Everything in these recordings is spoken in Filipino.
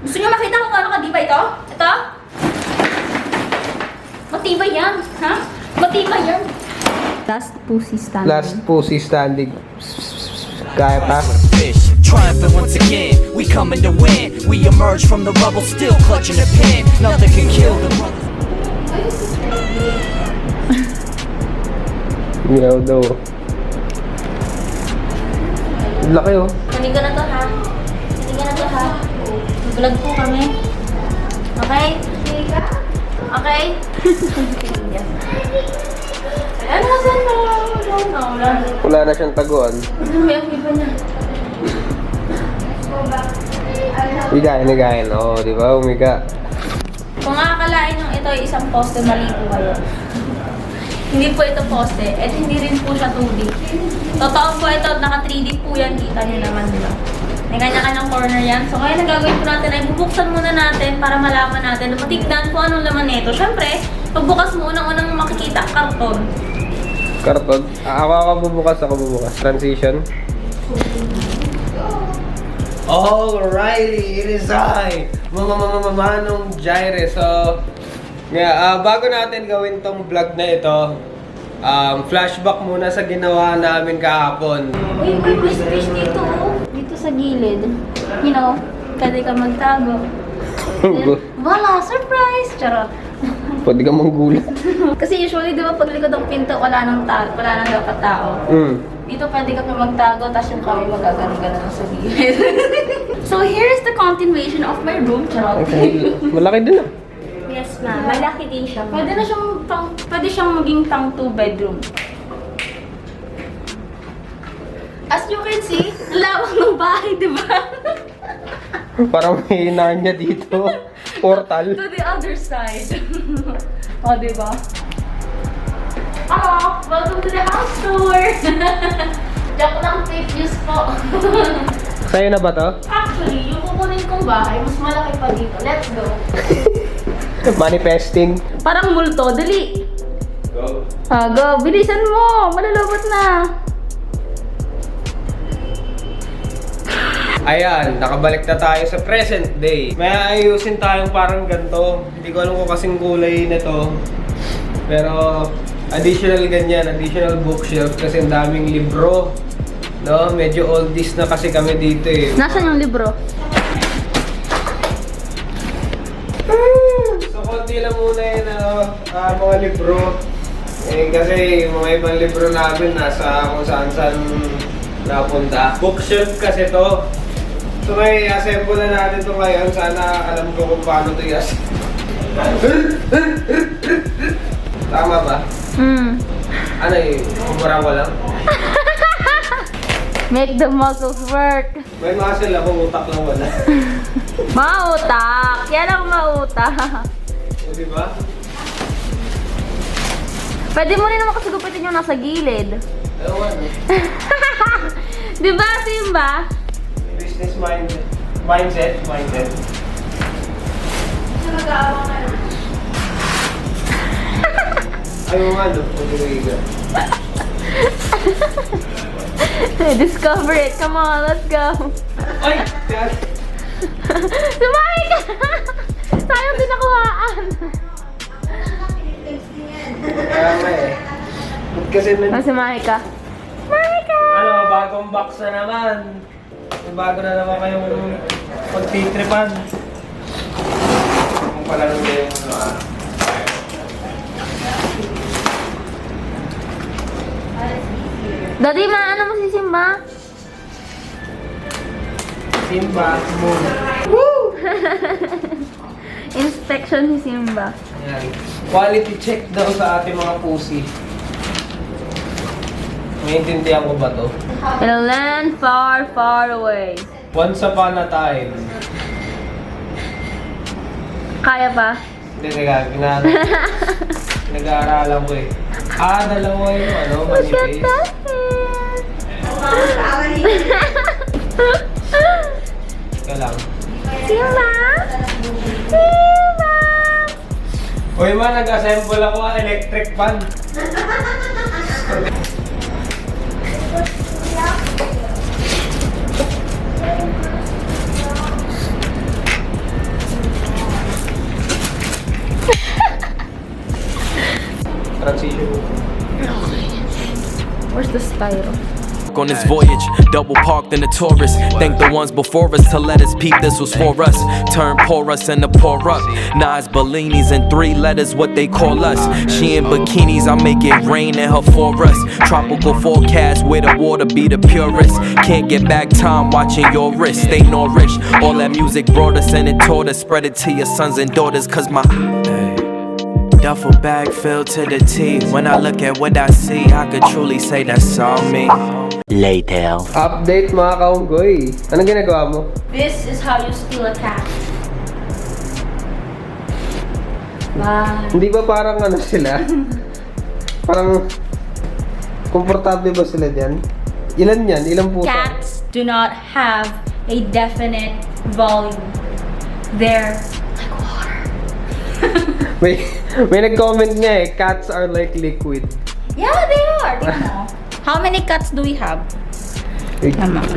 Gusto niyo makita kung gaano kadibay ito? Ito? Matibay yan, ha? Matibay yan. Last pussy standing. Last pussy standing. Kaya pa? Triumphant once again, we coming to win. We emerge from the rubble, still clutching the pen. Nothing can kill the brothers. Meow daw. Laki oh. Kunin ko na to ha. Kunin ko na to ha. Vlog po kami. Okay? Okay? Ano saan na? Wala na siyang taguan. May ang iba niya. Higayin. Oo, di ba? Umiga. Kung akalain nyo ito ay isang poste, mali po kayo. Hindi po ito poste, at hindi rin po siya 2D. Totoo po ito, naka 3D po yan, kita nyo naman, di ba? May kanya-kanyang corner yan. So kaya nagagawin po natin ay bubuksan muna natin para malaman natin, matignan kung anong laman nito. Siyempre, pagbukas mo, unang makikita, karton. Karton? Ako bubukas. Transition. Alrighty, it is I, Manong Jireh. So, yeah, bago natin gawin tong vlog na ito, flashback muna sa ginawa namin kahapon. Uy, may space dito, oh. Dito sa gilid. You know, pwede ka magtago. Wala, surprise! Charot. Pwede ka manggulat. Kasi usually, di ba, pag likod ang pinto, wala nang dapat tao. Dito pwede ka pa magtago, tapos yung kami magagano-gano sa gilid. So, here's the continuation of my room, charot. Okay. Malaki din ah. Yes, ma'am. Malaki din siya. Pwede siyang maging pang 2 bedroom. As you can see, lawak ng bahay, di ba? Parang may niya dito. Portal. To the other side. O, di ba? Oh, welcome to the house tour! Joke lang, fake news po. Sa'yo na ba to? Actually, yung kukunin kong bahay, mas malaki pa dito. Let's go. Manifesting. Parang multo, dali. Go. Go, bilisan mo. Malalabot na. Ayan, nakabalik na tayo sa present day. May ayusin tayong parang ganito. Hindi ko alam kung kasing kulay na to. Pero additional ganyan, additional bookshelf kasi ang daming libro. No, medyo oldies na kasi kami dito eh. Nasaan yung libro? So konti lang muna yun mga libro. Eh kasi mga ibang libro namin nasa kung saan napunta. Bookshelf kasi to. So may assemble na natin to ngayon. Sana alam ko kung paano to i-assemble. Tama ba? Ano eh, kumpara ko lang? Make the muscles work. May muscle ako, utak lang wala. Mautak! Yan ang mautak. O diba? Pwede mo rin naman kasi gupitin yung nasa gilid. Ewan eh. Diba, Simba? Business mindset. Nag-aawang ka na. Ayaw nga no, pag-iwiga. Discover it. Come on, let's go. Ay! Yan! Sumakay ka! Sayang din nakuhaan. Tama eh. Ba't kasi Sumakay ka. Sumakay ka! ano, bagong box na naman. May bago na naman kayong pagtitripan. Kung pala nung yung Daddy, maano mo si Simba? Simba, moon. Inspection si Simba. Ayan. Quality check daw sa ating mga pusi. Naiintindihan ko ba to? In a land far, far away. Once upon a time. Kaya pa? Hindi, nag-aaralan ko eh. Dalawa yung ano, Look at manifest. that Ika lang. Simba? Simba? Uy ma, nag-assemble ako ng electric fan. styro. On this voyage, double parked in the tourist. Thank the ones before us to let us peep this was for us. Turn porous into pour up. Nas Ballinis and 3 letters what they call us. She in bikinis, I make it rain in her for us. Tropical forecast where the water be the purest. Can't get back time watching your wrist. Stay nourish. All that music brought us and it taught us. Spread it to your sons and daughters cause my duffel bag filled to the T. When I look at what I see, I could truly say that's all me. Later. Update mga kaunggoy. Anong ginagawa mo? This is how you steal a cat. Wow. Hindi ba parang ano sila? Parang komportable ba sila dyan? Ilan yan? Ilang pusa? Cats do not have a definite volume. They're like water. May nag-comment nga eh, cats are like liquid. Yeah, they are. Tingnan mo. How many cats do we have? Tama. Mas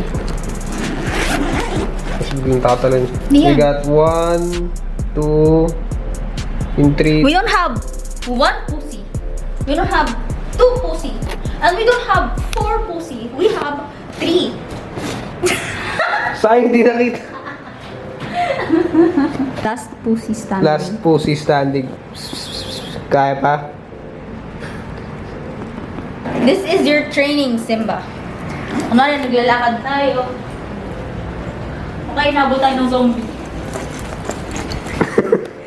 biglang tatalon. Yeah. We got 1, 2, and 3. We don't have 1 pussy. We don't have 2 pussy. And we don't have 4 pussy. We have 3. Sayang di nakita. Last pussy standing. Last pussy standing. Kaya pa? This is your training, Simba. Kunwari, naglalakad tayo. Okay, nabot tayo ng zombie.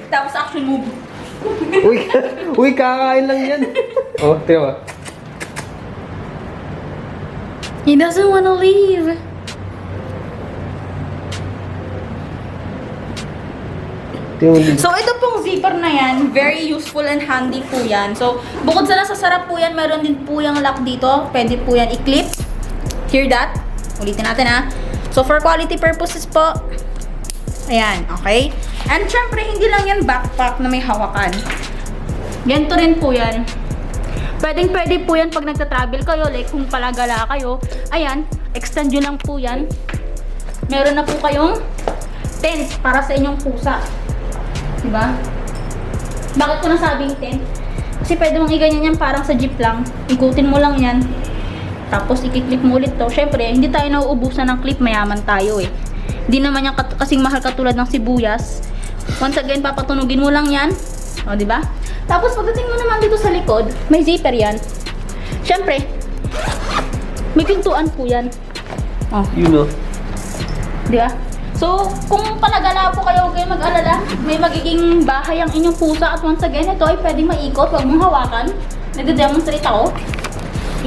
Tapos action movie. Uy, kakain lang yan. Oh, tiyo ba? He doesn't wanna leave. So, ito pong zipper na yan, very useful and handy po yan. So, bukod sa nasa sarap po yan, meron din po yung lock dito. Pwede po yan i-clip. Hear that? Ulitin natin ha. So, for quality purposes po, ayan, okay? And syempre, hindi lang yan backpack na may hawakan. Ganito rin po yan. Pwede po yan pag nagta-travel kayo, like kung palagala kayo, ayan, extend nyo lang po yan. Meron na po kayong tent para sa inyong pusa. Diba? Bakit ko nasabing tent? Kasi pwede mong iganyan yan parang sa jeep lang. Ikutin mo lang yan. Tapos i-clip mo ulit to. Syempre, hindi tayo nauubusan ng clip. Mayaman tayo eh. Hindi naman yan kasing mahal katulad ng sibuyas. Once again, papatunugin mo lang yan. O, diba? Tapos pagdating mo naman dito sa likod, may zipper yan. Syempre, may pintuan po yan. Oh. You know. Diba? So, kung palagala po kayo, huwag kayong mag-alala. May magiging bahay ang inyong pusa. At once again, ito ay pwedeng maikot. Huwag mong hawakan. Nagde-demonstrate ako.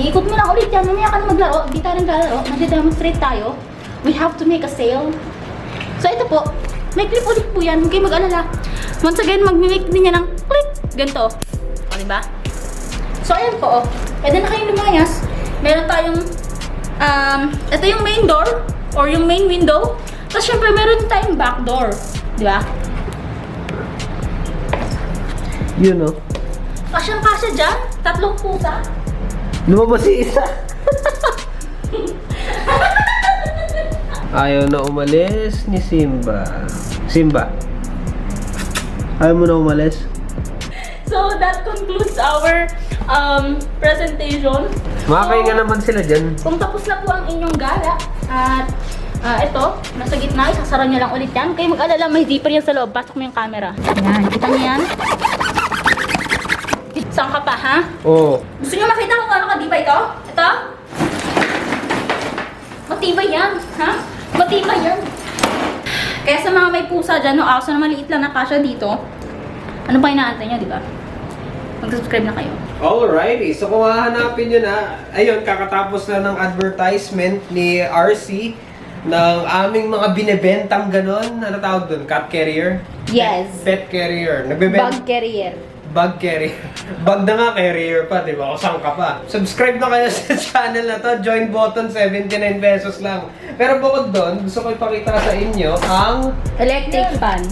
Iikot mo lang ulit yan. Mamaya ka na maglaro. Di tayo naglalaro. Nagde-demonstrate tayo. We have to make a sale. So, ito po. May clip ulit po yan. Huwag kayong mag-alala. Once again, mag-make din yan ng click. Ganito. O, diba? So, ayan po. Pwede na kayong lumayas. Meron tayong, ito yung main door or yung main window. Tapos syempre meron tayong back door. Di ba? You know. Kasyang-kasya dyan. 3 pusa. Lumabas si isa. Ayaw na umalis ni Simba. Simba. Ayaw mo na umalis? So that concludes our presentation. Makakahinga naman sila dyan. Kung tapos na po ang inyong gala at ito, nasa gitna, isasara nyo lang ulit yan. Kayo mag-alala, may zipper yan sa loob. Pasok mo yung camera. Yan, kita nyo yan? Saan ka pa, ha? Oo. Gusto nyo makita kung ano kadibay ito? Ito? Matibay yan, ha? Matibay yan. Kaya sa mga may pusa dyan, no, aso na maliit lang na kasya dito, ano pa inaantay nyo, di ba? Mag-subscribe na kayo. Alrighty, so kung hahanapin nyo na, ayun, kakatapos na ng advertisement ni RC ng aming mga binebentang ganon. Ano tawag dun? Cat carrier? Yes. Pet carrier. Bug carrier. Bug carrier. Bug na nga carrier pa, di ba? O saan ka pa? Subscribe na kayo sa channel na to. Join button, 79 pesos lang. Pero bukod doon, gusto ko ipakita sa inyo ang Electric fan.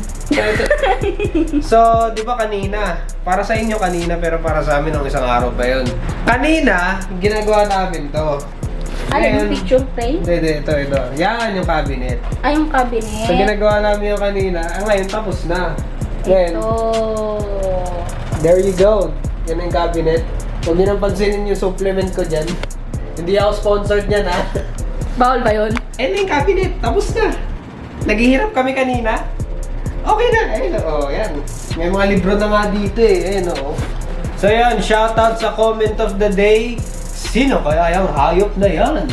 So, di ba kanina? Para sa inyo kanina, pero para sa amin ng isang araw pa yun. Kanina, ginagawa namin to. Ano yung picture frame? Hindi, ito. Yan yung cabinet. Ay, yung cabinet. So, ginagawa namin yung kanina. Ngayon, tapos na. Ngayon, Ito. there you go. Yan yung cabinet. Huwag nyo nang pansinin yung supplement ko dyan. Hindi ako sponsored niyan, ha? Bawal ba yun? Eh, yung cabinet. Tapos na. Naghihirap kami kanina. Okay na. Ayun, yan. May mga libro na nga dito eh. Ayun, So yan, shoutout sa comment of the day. Sino kaya yung hayop na yan?